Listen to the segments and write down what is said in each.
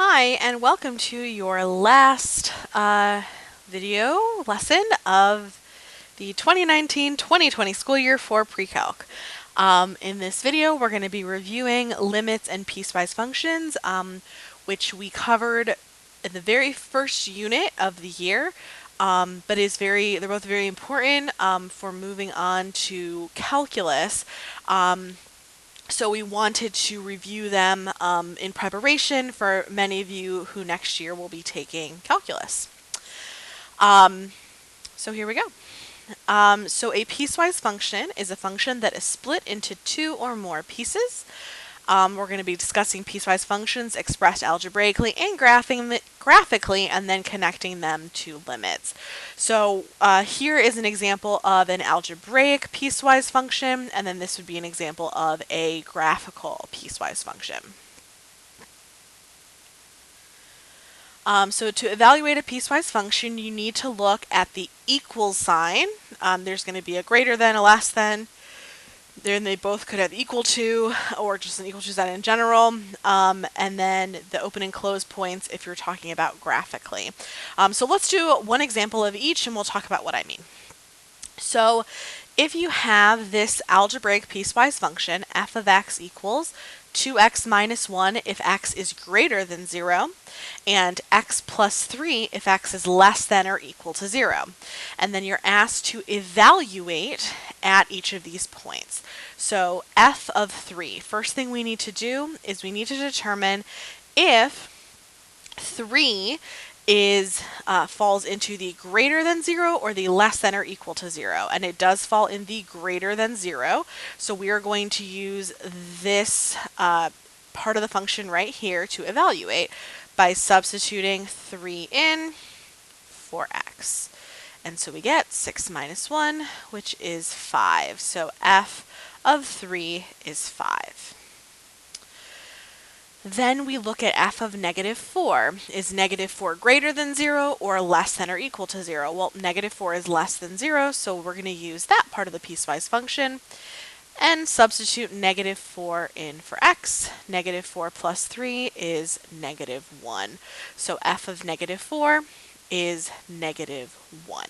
Hi, and welcome to your last video lesson of the 2019-2020 school year for pre-calc. In this video, we're going to be reviewing limits and piecewise functions, which we covered in the very first unit of the year, but they're both very important for moving on to calculus. So we wanted to review them in preparation for many of you who next year will be taking calculus. So here we go. So a piecewise function is a function that is split into two or more pieces. We're going to be discussing piecewise functions expressed algebraically and graphically, and then connecting them to limits. So here is an example of an algebraic piecewise function, and then this would be an example of a graphical piecewise function. So to evaluate a piecewise function, you need to look at the equal sign. There's going to be a greater than, a less than. Then they both could have equal to, or just an equal to sign in general, and then the open and close points if you're talking about graphically. So let's do one example of each, and we'll talk about what I mean. So if you have this algebraic piecewise function, f of x equals 2x minus 1 if x is greater than 0, and x plus 3 if x is less than or equal to 0. And then you're asked to evaluate at each of these points. So f of 3, first thing we need to do is we need to determine if 3 falls into the greater than 0 or the less than or equal to 0. And it does fall in the greater than 0. So we are going to use this part of the function right here to evaluate by substituting 3 in for x. And so we get 6 minus 1, which is 5. So f of 3 is 5. Then we look at f of negative 4. Is negative 4 greater than 0 or less than or equal to 0? Well, negative 4 is less than 0, so we're going to use that part of the piecewise function and substitute negative 4 in for x. Negative 4 plus 3 is negative 1. So f of negative 4 is negative 1.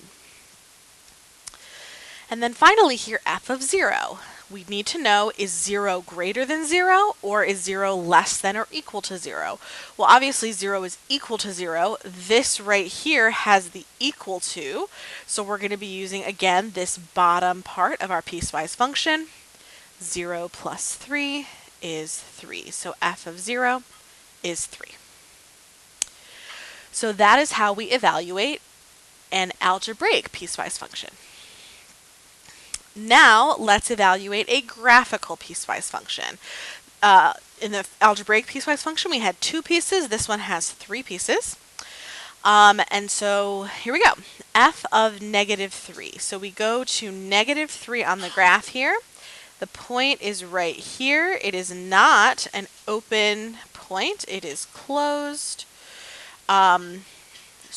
And then finally here, f of 0. We need to know, is 0 greater than 0 or is 0 less than or equal to 0? Well, obviously 0 is equal to 0. This right here has the equal to, so we're going to be using, again, this bottom part of our piecewise function. 0 plus 3 is 3. So f of 0 is 3. So that is how we evaluate an algebraic piecewise function. Now let's evaluate a graphical piecewise function. In the algebraic piecewise function, we had 2 pieces. This one has 3 pieces. And so here we go. F of negative 3. So we go to negative 3 on the graph here. The point is right here. It is not an open point. It is closed.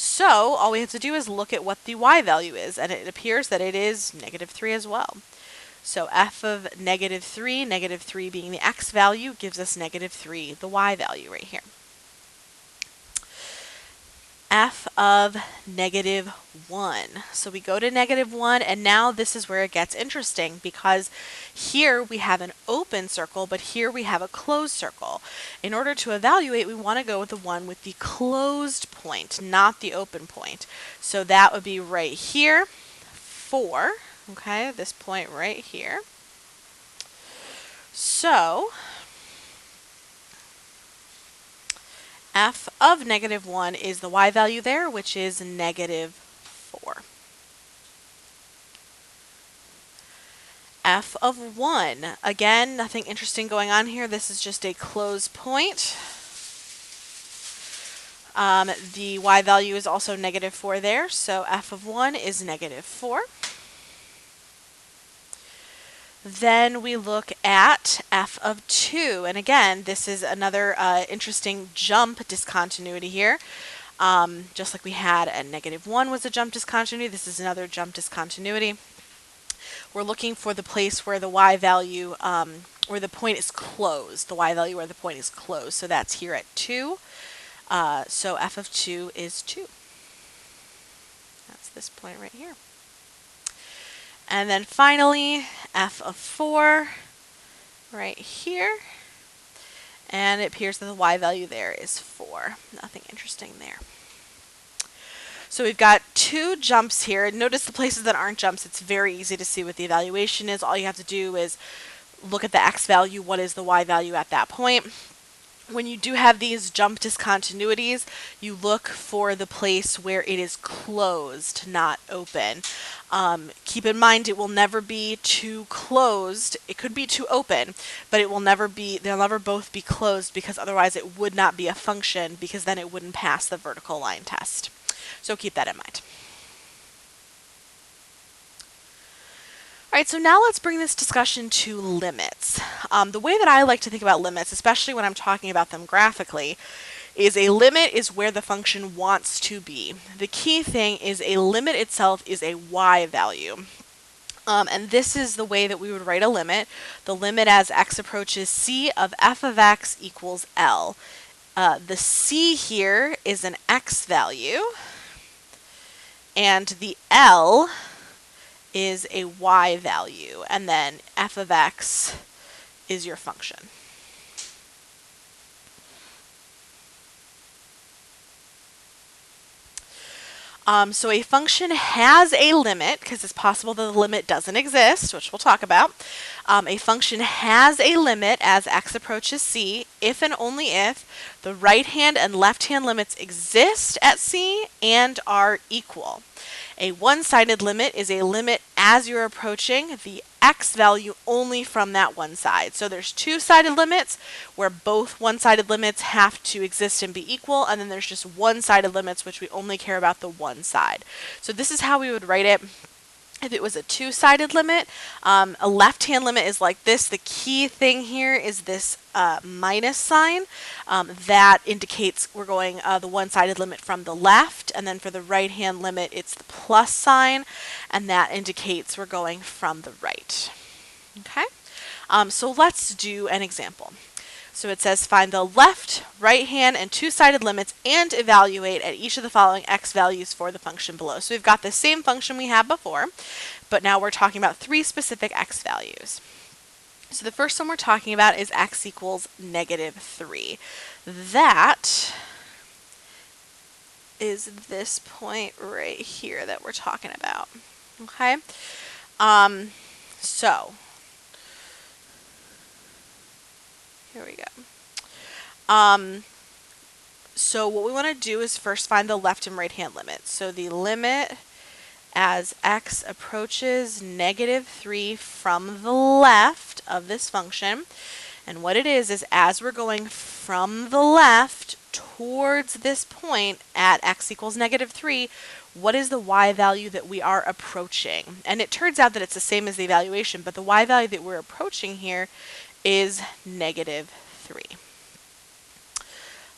So all we have to do is look at what the y value is, and it appears that it is negative 3 as well. So f of negative 3 being the x value, gives us negative 3, the y value right here. F of negative 1. So we go to negative 1, and now this is where it gets interesting, because here we have an open circle, but here we have a closed circle. In order to evaluate, we want to go with the one with the closed point, not the open point. So that would be right here, 4, okay, this point right here. So f of negative 1 is the y value there, which is negative 4. F of 1. Again, nothing interesting going on here. This is just a closed point. The y value is also negative 4 there, so f of 1 is negative 4. Then we look at f of 2, and again, this is another interesting jump discontinuity here. Just like we had at negative 1 was a jump discontinuity, this is another jump discontinuity. We're looking for the place where the y value, where the point is closed, the y value where the point is closed, so that's here at 2. So f of 2 is 2. That's this point right here. And then finally, f of 4 right here. And it appears that the y value there is 4. Nothing interesting there. So we've got 2 jumps here. Notice the places that aren't jumps, it's very easy to see what the evaluation is. All you have to do is look at the x value, what is the y value at that point. When you do have these jump discontinuities, you look for the place where it is closed, not open. Keep in mind, it will never be too closed. It could be too open, but it will never be, they'll never both be closed, because otherwise it would not be a function, because then it wouldn't pass the vertical line test. So keep that in mind. All right, so now let's bring this discussion to limits. The way that I like to think about limits, especially when I'm talking about them graphically, is a limit is where the function wants to be. The key thing is a limit itself is a y value. And this is the way that we would write a limit. The limit as x approaches c of f of x equals L. The c here is an x value, and the L is a y value, and then f of x is your function. So a function has a limit, because it's possible that the limit doesn't exist, which we'll talk about. A function has a limit as x approaches c if and only if the right hand and left hand limits exist at c and are equal. A one-sided limit is a limit as you're approaching the x value only from that one side. So there's two-sided limits where both one-sided limits have to exist and be equal, and then there's just one-sided limits which we only care about the one side. So this is how we would write it. If it was a two-sided limit, a left-hand limit is like this. The key thing here is this minus sign. That indicates we're going the one-sided limit from the left, and then for the right-hand limit, it's the plus sign, and that indicates we're going from the right. Okay? So let's do an example. So it says find the left, right hand, and two-sided limits and evaluate at each of the following x values for the function below. So we've got the same function we had before, but now we're talking about 3 specific x values. So the first one we're talking about is x equals -3. That is this point right here that we're talking about. Okay? So here we go. So what we want to do is first find the left and right hand limits. So the limit as x approaches -3 from the left of this function, and what it is as we're going from the left towards this point at x equals -3, what is the y value that we are approaching? And it turns out that it's the same as the evaluation, but the y value that we're approaching here is -3.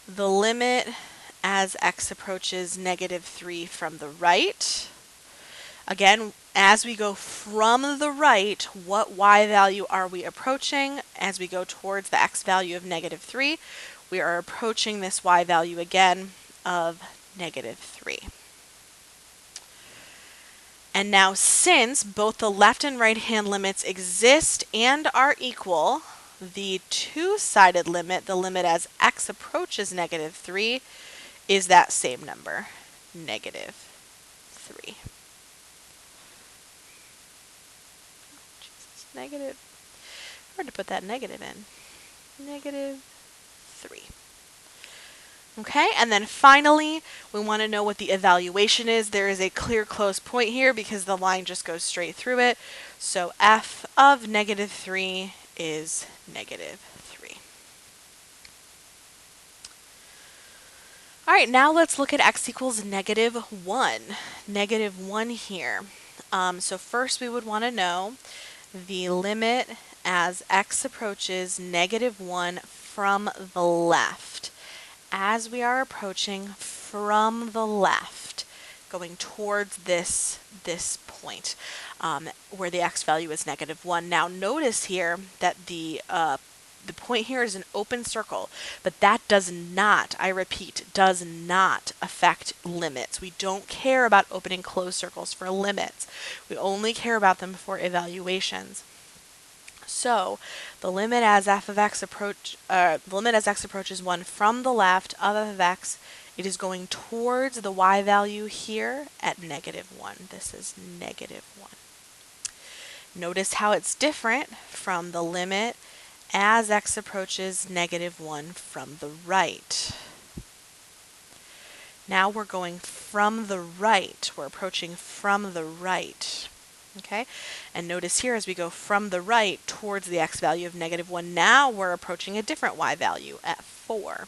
The limit as x approaches -3 from the right. Again, as we go from the right, what y value are we approaching? As we go towards the x value of -3, we are approaching this y value again of -3. And now, since both the left and right hand limits exist and are equal, the two-sided limit, the limit as x approaches -3, is that same number, -3. Negative. Hard to put that negative in. -3. Okay, and then finally, we want to know what the evaluation is. There is a clear close point here because the line just goes straight through it. So f of -3 is -3. All right, now let's look at x equals -1. -1 here. So first we would want to know the limit as x approaches -1 from the left. As we are approaching from the left, going towards this point where the x value is -1. Now notice here that the the point here is an open circle, but that does not, I repeat, does not affect limits. We don't care about open and closed circles for limits. We only care about them for evaluations. So the limit as f of x approaches 1 from the left of f of x, it is going towards the y value here at -1. This is -1. Notice how it's different from the limit as x approaches -1 from the right. Now we're going from the right. We're approaching from the right. Okay, and notice here as we go from the right towards the x value of -1, now we're approaching a different y value at 4.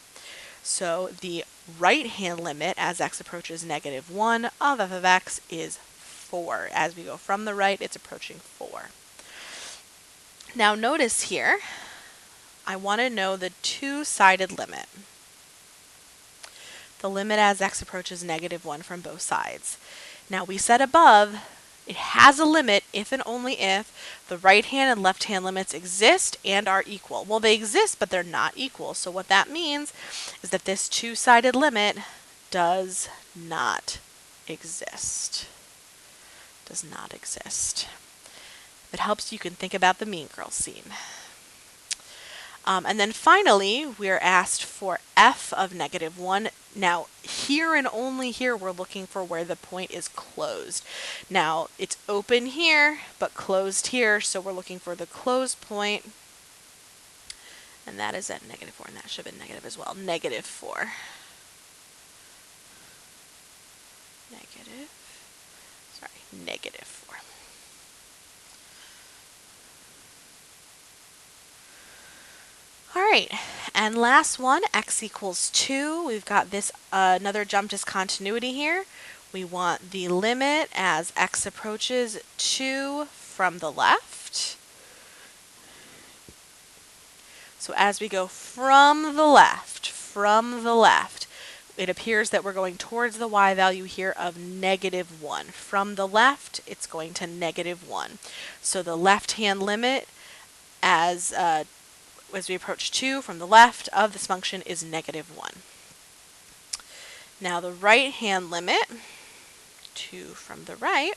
So the right-hand limit as x approaches -1 of f of x is 4. As we go from the right, it's approaching 4. Now notice here, I want to know the two-sided limit. The limit as x approaches -1 from both sides. Now we said above, it has a limit if and only if the right-hand and left-hand limits exist and are equal. Well, they exist, but they're not equal. So what that means is that this two-sided limit does not exist. Does not exist. If it helps, you can think about the Mean Girls scene. And then finally, we're asked for f of -1. Now, here and only here, we're looking for where the point is closed. Now, it's open here, but closed here, so we're looking for the closed point. And that is at -4, and that should have been negative as well. -4. -4. All right, and last one, x equals 2. We've got this another jump discontinuity here. We want the limit as x approaches 2 from the left. So as we go from the left, it appears that we're going towards the y value here of -1. From the left, it's going to -1. So the left-hand limit as we approach 2 from the left of this function is -1. Now the right-hand limit, 2 from the right,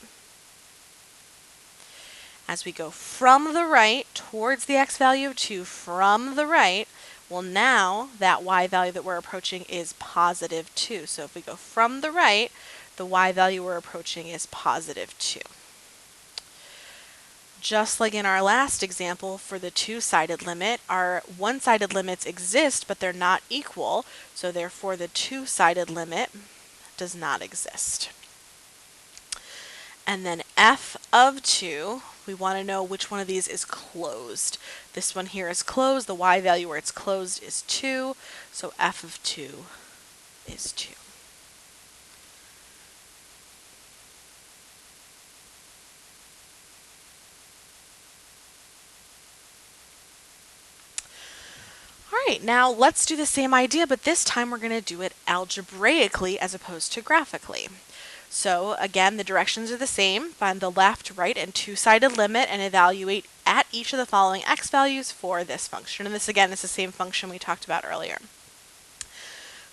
as we go from the right towards the x value of 2 from the right, well now that y value that we're approaching is +2. So if we go from the right, the y value we're approaching is +2. Just like in our last example for the two-sided limit, our one-sided limits exist, but they're not equal, so therefore the two-sided limit does not exist. And then f of 2, we want to know which one of these is closed. This one here is closed. The y value where it's closed is 2, so f of 2 is 2. Alright, now let's do the same idea, but this time we're going to do it algebraically as opposed to graphically. So again, the directions are the same. Find the left, right, and two-sided limit and evaluate at each of the following x values for this function. And this again is the same function we talked about earlier.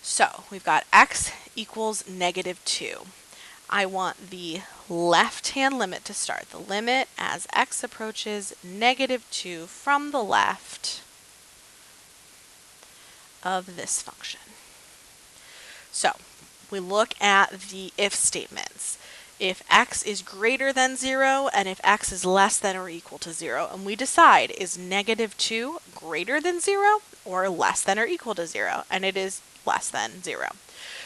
So we've got x equals -2. I want the left-hand limit to start. The limit as x approaches -2 from the left of this function. So we look at the if statements. If x is greater than 0 and if x is less than or equal to 0, and we decide is -2 greater than 0 or less than or equal to 0, and it is less than 0.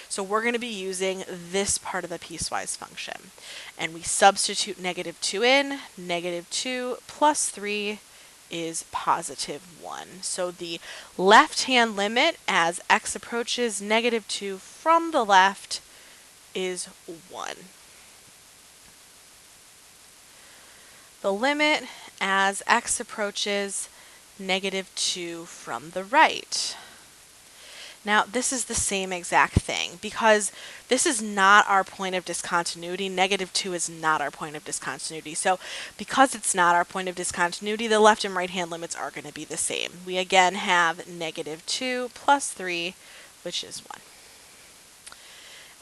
So we're going to be using this part of the piecewise function, and we substitute -2 in. -2 plus 3 is +1. So the left-hand limit as x approaches -2 from the left is 1. The limit as x approaches -2 from the right. Now, this is the same exact thing because this is not our point of discontinuity. -2 is not our point of discontinuity. So because it's not our point of discontinuity, the left and right hand limits are going to be the same. We again have -2 plus 3, which is 1.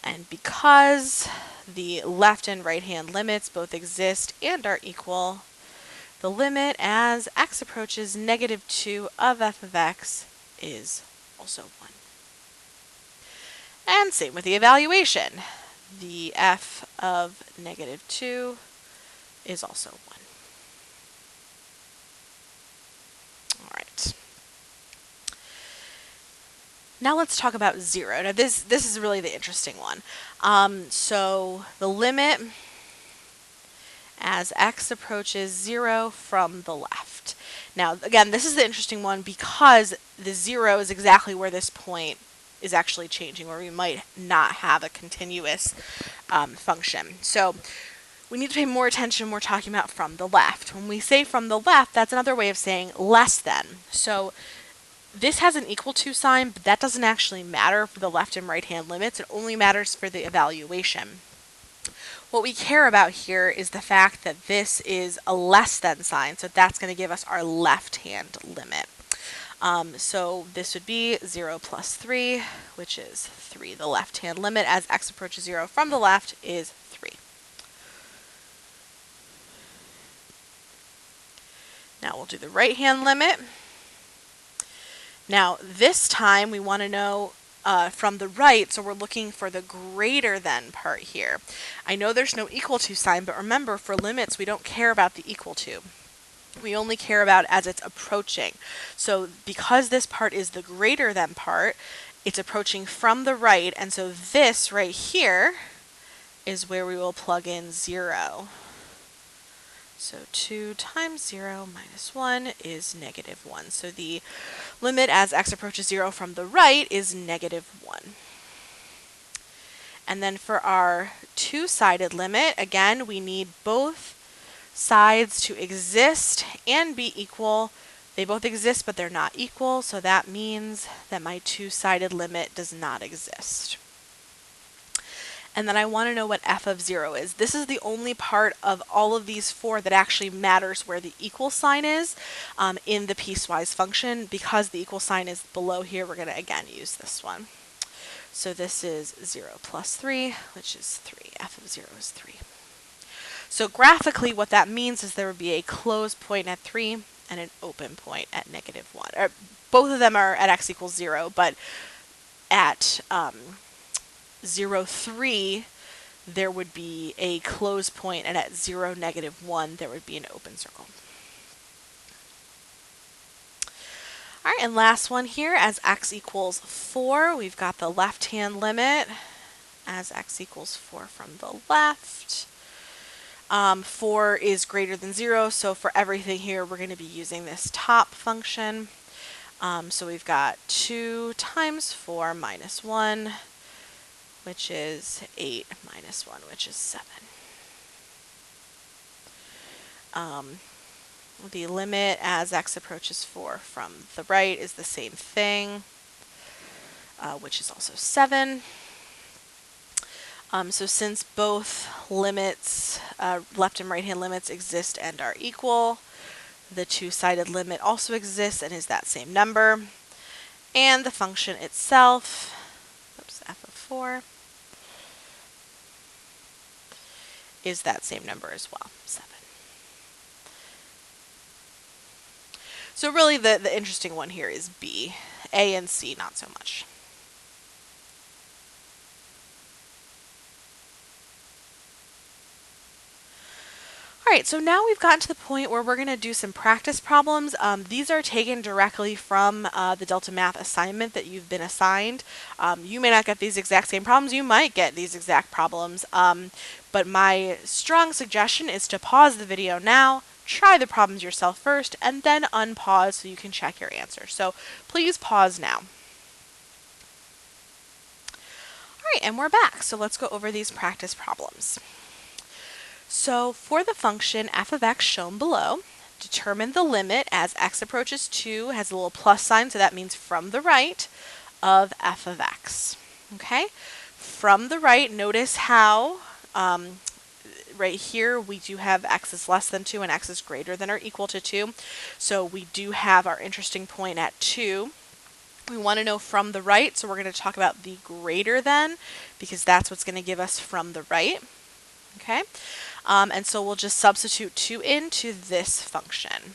And because the left and right hand limits both exist and are equal, the limit as x approaches -2 of f of x is also 1. And same with the evaluation. The f of -2 is also 1. All right. Now let's talk about 0. Now this is really the interesting one. So the limit as x approaches 0 from the left. Now again, this is the interesting one because the 0 is exactly where this point is actually changing, where we might not have a continuous function. So we need to pay more attention when we're talking about from the left. When we say from the left, that's another way of saying less than. So this has an equal to sign, but that doesn't actually matter for the left and right hand limits. It only matters for the evaluation. What we care about here is the fact that this is a less than sign, so that's going to give us our left hand limit. So this would be 0 plus 3, which is 3. The left hand limit as x approaches 0 from the left is 3. Now we'll do the right hand limit. Now this time we want to know from the right, so we're looking for the greater than part here. I know there's no equal to sign, but remember for limits we don't care about the equal to. We only care about as it's approaching. So because this part is the greater than part, it's approaching from the right, and so this right here is where we will plug in 0. So 2 times 0 minus 1 is -1. So the limit as x approaches 0 from the right is -1. And then for our two-sided limit, again, we need both sides to exist and be equal. They both exist, but they're not equal, so that means that my two-sided limit does not exist. And then I want to know what f of 0 is. This is the only part of all of these 4 that actually matters where the equal sign is in the piecewise function. Because the equal sign is below here, we're going to again use this one. So this is 0 plus 3, which is 3. F of 0 is 3. So graphically, what that means is there would be a closed point at 3 and an open point at -1. Or both of them are at x equals 0, but at 0, 3, there would be a closed point, and at 0, -1, there would be an open circle. All right, and last one here, as x equals 4, we've got the left-hand limit as x equals 4 from the left. 4 is greater than 0, so for everything here, we're going to be using this top function. So we've got 2 times 4 minus 1, which is 8 minus 1, which is 7. The limit as x approaches 4 from the right is the same thing, which is also 7. So since both limits, left and right hand limits exist and are equal, the two-sided limit also exists and is that same number. And the function itself, f of 4, is that same number as well, 7. So really the interesting one here is B. A and C, not so much. All right, so now we've gotten to the point where we're going to do some practice problems. These are taken directly from the Delta Math assignment that you've been assigned. You may not get these exact same problems. You might get these exact problems. But my strong suggestion is to pause the video now, try the problems yourself first, and then unpause so you can check your answer. So please pause now. All right, and we're back. So let's go over these practice problems. So for the function f of x shown below, determine the limit as x approaches 2, has a little plus sign, so that means from the right, of f of x. Okay? From the right, notice how right here we do have x is less than 2 and x is greater than or equal to 2. So we do have our interesting point at 2. We want to know from the right, so we're going to talk about the greater than because that's what's going to give us from the right. Okay, and so we'll just substitute 2 into this function.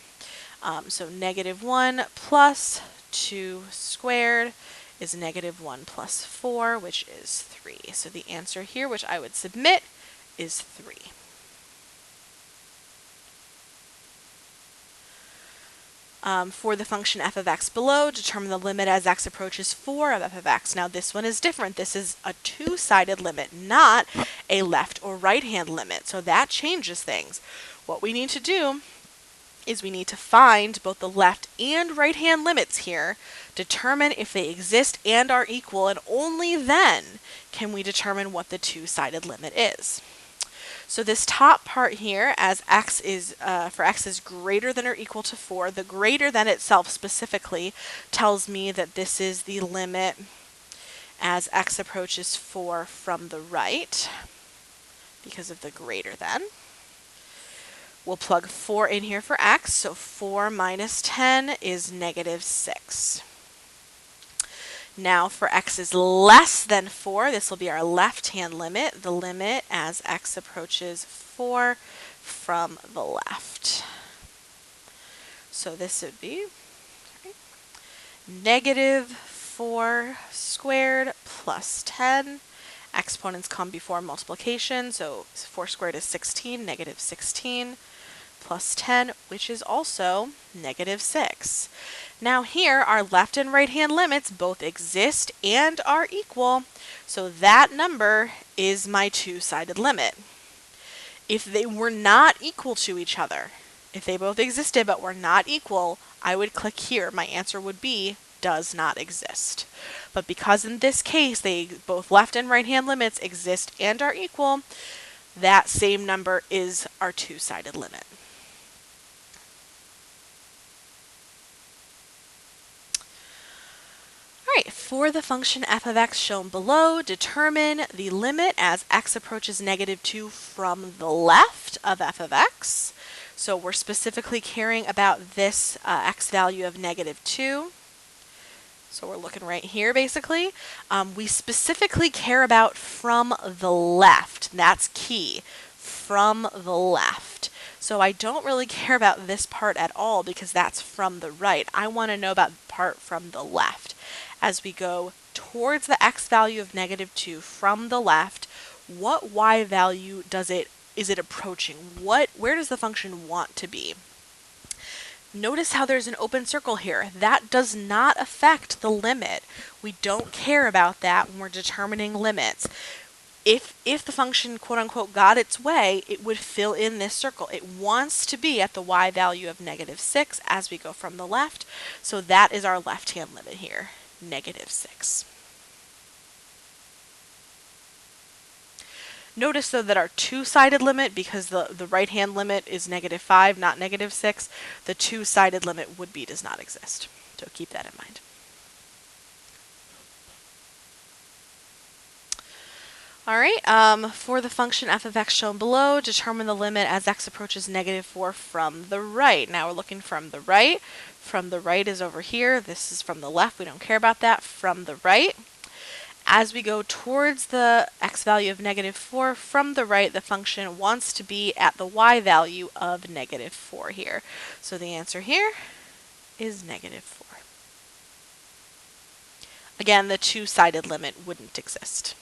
So negative 1 plus 2 squared is negative 1 plus 4, which is 3. So the answer here, which I would submit, is 3. For the function f of x below, determine the limit as x approaches 4 of f of x. Now this one is different. This is a two-sided limit, not a left or right-hand limit. So that changes things. What we need to do is we need to find both the left and right-hand limits here, determine if they exist and are equal, and only then can we determine what the two-sided limit is. So this top part here, as x is for x is greater than or equal to 4, the greater than itself specifically tells me that this is the limit as x approaches 4 from the right because of the greater than. We'll plug 4 in here for x, so 4 minus 10 is negative 6. Now for x is less than 4, this will be our left-hand limit, the limit as x approaches 4 from the left. So this would be negative 4 squared plus 10. Exponents come before multiplication, so 4 squared is 16, negative 16 plus 10, which is also negative 6. Now here, our left and right hand limits both exist and are equal, so that number is my two-sided limit. If they were not equal to each other, if they both existed but were not equal, I would click here. My answer would be does not exist. But because in this case, both left and right hand limits exist and are equal, that same number is our two-sided limit. Alright, for the function f of x shown below, determine the limit as x approaches negative 2 from the left of f of x. So we're specifically caring about this x value of negative 2. So we're looking right here basically. We specifically care about from the left. That's key. From the left. So I don't really care about this part at all because that's from the right. I want to know about the part from the left. As we go towards the x value of negative 2 from the left, what y value is it approaching? Where does the function want to be? Notice how there's an open circle here. That does not affect the limit. We don't care about that when we're determining limits. If the function quote-unquote got its way, it would fill in this circle. It wants to be at the y value of negative 6 as we go from the left. So that is our left-hand limit here, negative 6. Notice though that our two-sided limit, because the right-hand limit is negative 5, not negative 6, the two-sided limit would be does not exist. So keep that in mind. Alright, for the function f of x shown below, determine the limit as x approaches negative 4 from the right. Now we're looking from the right. From the right is over here. This is from the left. We don't care about that. From the right. As we go towards the x value of negative 4 from the right, the function wants to be at the y value of negative 4 here. So the answer here is negative 4. Again, the two-sided limit wouldn't exist.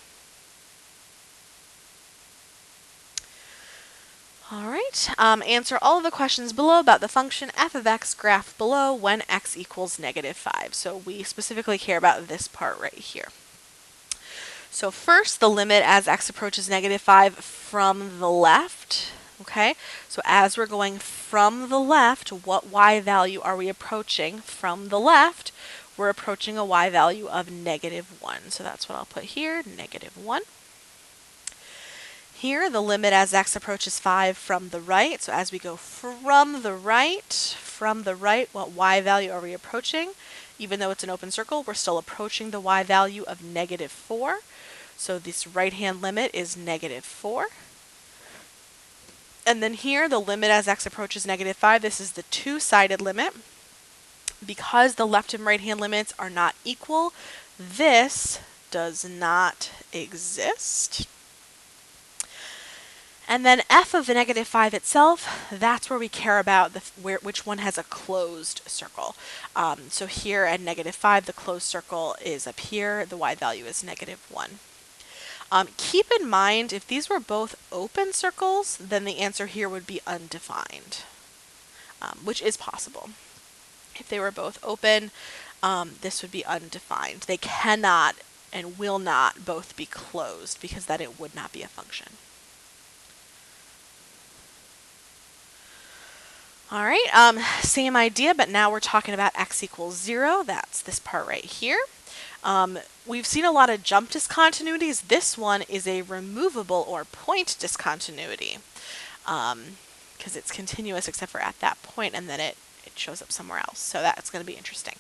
Alright, answer all of the questions below about the function f of x graph below when x equals negative 5. So we specifically care about this part right here. So first, the limit as x approaches negative 5 from the left. Okay, so as we're going from the left, what y value are we approaching from the left? We're approaching a y value of negative 1. So that's what I'll put here, negative 1. Here, the limit as x approaches 5 from the right. So as we go from the right, what y value are we approaching? Even though it's an open circle, we're still approaching the y value of -4. So this right-hand limit is -4. And then here, the limit as x approaches -5, this is the two-sided limit. Because the left and right-hand limits are not equal, this does not exist. And then f of the -5 itself, that's where we care about which one has a closed circle. So here at -5, the closed circle is up here. The y value is -1. Keep in mind, if these were both open circles, then the answer here would be undefined, which is possible. If they were both open, this would be undefined. They cannot and will not both be closed because then it would not be a function. All right, same idea, but now we're talking about x equals 0. That's this part right here. We've seen a lot of jump discontinuities. This one is a removable or point discontinuity because it's continuous except for at that point, and then it shows up somewhere else. So that's going to be interesting.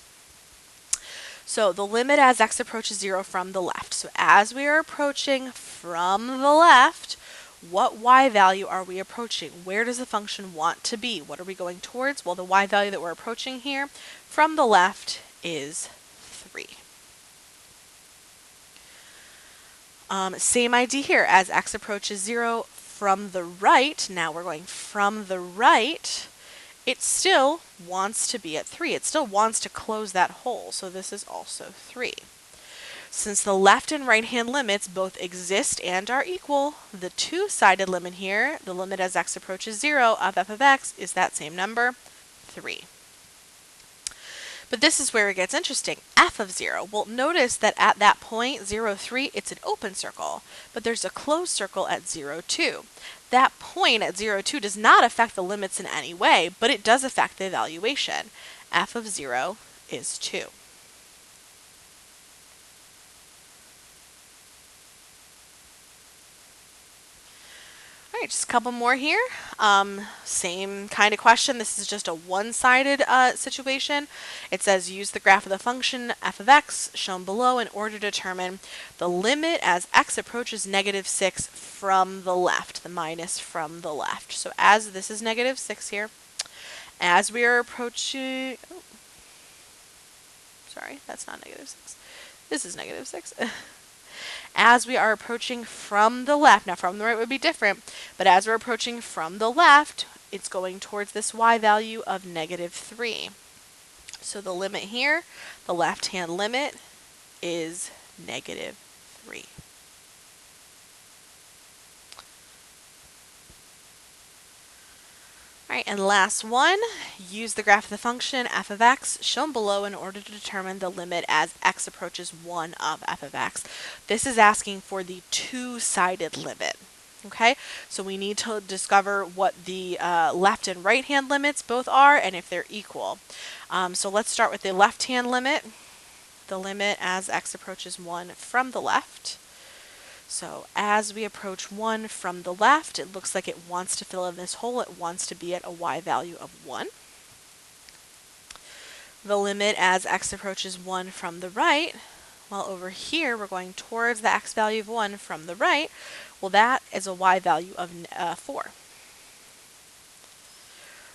So the limit as x approaches 0 from the left. So as we are approaching from the left, what y value are we approaching? Where does the function want to be? What are we going towards? Well, the y value that we're approaching here from the left is 3. Same idea here. As x approaches 0 from the right, now we're going from the right, it still wants to be at 3. It still wants to close that hole, so this is also 3. Since the left and right-hand limits both exist and are equal, the two-sided limit here, the limit as x approaches 0 of f of x, is that same number, 3. But this is where it gets interesting. F of 0. Well, notice that at that point, 0, 3, it's an open circle, but there's a closed circle at 0, 2. That point at 0, 2 does not affect the limits in any way, but it does affect the evaluation. F of 0 is 2. All right, just a couple more here. Same kind of question. This is just a one-sided situation. It says use the graph of the function f of x shown below in order to determine the limit as x approaches -6 from the left, the minus from the left. So as this is -6 here, as we are approaching, oh, sorry, that's not -6. This is -6. As we are approaching from the left, now from the right would be different, but as we're approaching from the left, it's going towards this y value of -3. So the limit here, the left-hand limit, is -3. All right, and last one, use the graph of the function f of x shown below in order to determine the limit as x approaches 1 of f of x. This is asking for the two-sided limit. Okay, so we need to discover what the left and right-hand limits both are and if they're equal. So let's start with the left-hand limit, the limit as x approaches 1 from the left. So as we approach 1 from the left, it looks like it wants to fill in this hole. It wants to be at a y value of 1. The limit as x approaches 1 from the right, well, over here we're going towards the x value of 1 from the right. Well, that is a y value of 4.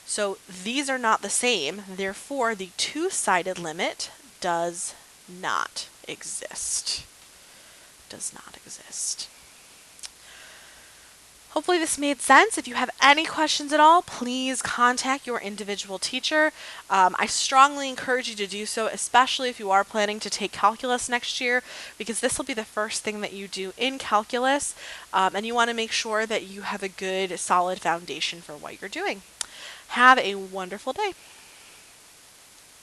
So these are not the same. Therefore, the two-sided limit does not exist. Does not exist. Hopefully this made sense. If you have any questions at all, please contact your individual teacher. I strongly encourage you to do so, especially if you are planning to take calculus next year, because this will be the first thing that you do in calculus, and you want to make sure that you have a good, solid foundation for what you're doing. Have a wonderful day.